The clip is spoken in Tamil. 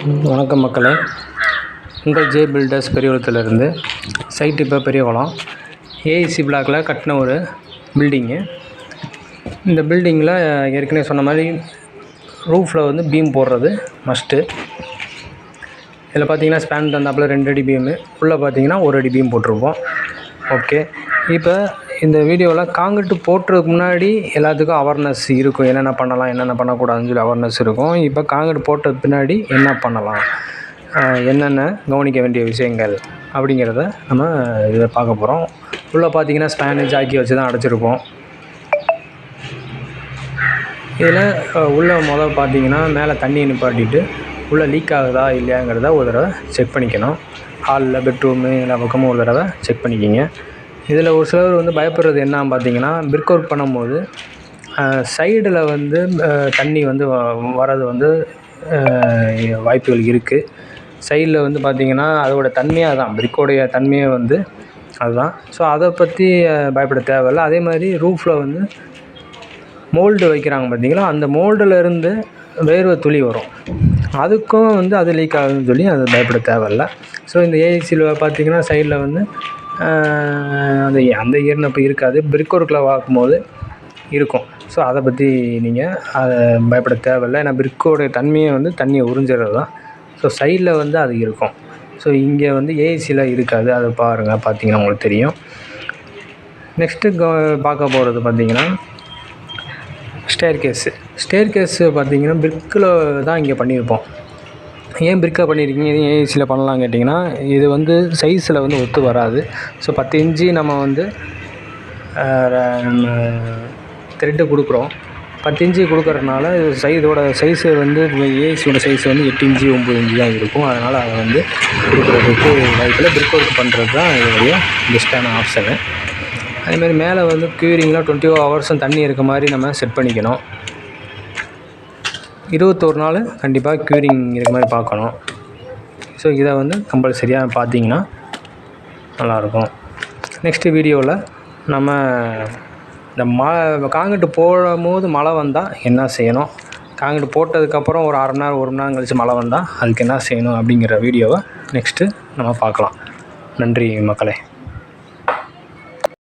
வணக்கம் மக்களே. உங்கள் ஜே பில்டர்ஸ் பெரியகுளத்திலிருந்து. சைட் இப்போ பெரியகுளம் ஏஐசி பிளாக்கில் கட்டின ஒரு பில்டிங்கு. இந்த பில்டிங்கில் ஏற்கனவே சொன்ன மாதிரி ரூஃபில் வந்து பீம் போடுறது மஸ்ட்டு. இதில் பார்த்தீங்கன்னா ஸ்பேன் தந்தாப்பில் 2 அடி பீமு, உள்ளே பார்த்தீங்கன்னா 1 அடி பீம் போட்டிருப்போம். ஓகே, இப்போ இந்த வீடியோவில் காங்கிரீட்டு போட்டுறதுக்கு முன்னாடி எல்லாத்துக்கும் அவேர்னஸ் இருக்கும், என்னென்ன பண்ணலாம் என்னென்ன பண்ணக்கூடாதுன்னு சொல்லி அவேர்னஸ் இருக்கும். இப்போ காங்கிரீட் போட்டதுக்கு பின்னாடி என்ன பண்ணலாம், என்னென்ன கவனிக்க வேண்டிய விஷயங்கள் அப்படிங்கிறத நம்ம இதை பார்க்க போகிறோம். உள்ளே பார்த்தீங்கன்னா ஸ்பேனு ஜாக்கி வச்சு தான் அடைச்சிருப்போம். இதில் உள்ளே பார்த்தீங்கன்னா மேலே தண்ணியை நிப்பாட்டிட்டு உள்ளே லீக் ஆகுதா இல்லையாங்கிறத ஒரு தடவை செக் பண்ணிக்கணும். ஹாலில் பெட்ரூமு எல்லா பக்கமும் ஒரு தடவை செக் பண்ணிக்கிங்க. இதில் ஒரு சிலர் வந்து பயப்படுறது என்னன்னு பார்த்தீங்கன்னா, பிரிக் ஒர்க் பண்ணும்போது சைடில் வந்து தண்ணி வந்து வர்றது வந்து வாய்ப்புகள் இருக்குது. சைடில் வந்து பார்த்திங்கன்னா அதோட தன்மையே அதுதான், பிரிக்கோடைய தன்மையே வந்து அதுதான். ஸோ அதை பற்றி பயப்பட தேவையில்லை. அதே மாதிரி ரூஃபில் வந்து மோல்டு வைக்கிறாங்க பார்த்தீங்களா, அந்த மோல்டில் இருந்து வேர்வை துளி வரும், அதுக்கும் வந்து அது லீக் ஆகுதுன்னு சொல்லி அது பயப்பட தேவையில்லை. ஸோ இந்த ஏஐசியில் பார்த்திங்கன்னா சைடில் வந்து அந்த ஈரப்பதம் இருக்காது, பிரிக் ஒர்க்கில் பார்க்கும்போது இருக்கும். ஸோ அதை பற்றி நீங்கள் அதை பயப்பட தேவையில்லை. ஏன்னா பிரிக்கோடைய தன்மையை வந்து தண்ணியை உறிஞ்சிறது தான். ஸோ சைடில் வந்து அது இருக்கும். ஸோ இங்கே வந்து ஏஐசியில் இருக்காது, அதை பார்த்தீங்கன்னா உங்களுக்கு தெரியும். நெக்ஸ்ட்டு பார்க்க போகிறது பார்த்திங்கன்னா ஸ்டேர் கேஸு பார்த்திங்கன்னா பிரிக்கில் தான் இங்கே பண்ணியிருப்போம். ஏன் பிரிக்கில் பண்ணியிருக்கீங்க, இது ஏஐசியில் பண்ணலாம் கேட்டிங்கன்னா, இது வந்து சைஸில் வந்து ஒத்து வராது. ஸோ 10 இன்ச்சு நம்ம வந்து த்ரெட்டு கொடுக்குறோம். 10 இன்ச்சு கொடுக்குறதுனால இதோட சைஸு வந்து ஏஐசியோட சைஸ் வந்து 8 இன்ச்சு 9 இன்ச்சு தான் இருக்கும். அதனால் அதை வந்து கொடுக்குறதுக்கு வாய்ப்பில் பிரிக் ஒர்க் பண்ணுறது தான் இதோடைய பெஸ்ட்டான ஆப்ஷனு. அதேமாதிரி மேலே வந்து க்யூரிங்லாம் 24 ஹவர்ஸும் தண்ணி இருக்க மாதிரி நம்ம செட் பண்ணிக்கணும். 21 நாள் கண்டிப்பாக க்யூரிங் இருக்க மாதிரி பார்க்கணும். ஸோ இதை வந்து கம்பல்சரியாக பார்த்தீங்கன்னா நல்லாயிருக்கும். நெக்ஸ்ட்டு வீடியோவில் நம்ம இந்த காங்கிரீட்டு போடும்போது மழை வந்தால் என்ன செய்யணும், காங்கிரீட் போட்டதுக்கப்புறம் ஒரு 1/2 மணி நேரம் 1 மணி நேரம் கழித்து மழை வந்தால் அதுக்கு என்ன செய்யணும் அப்படிங்கிற வீடியோவை நெக்ஸ்ட்டு நம்ம பார்க்கலாம். நன்றி மக்களே.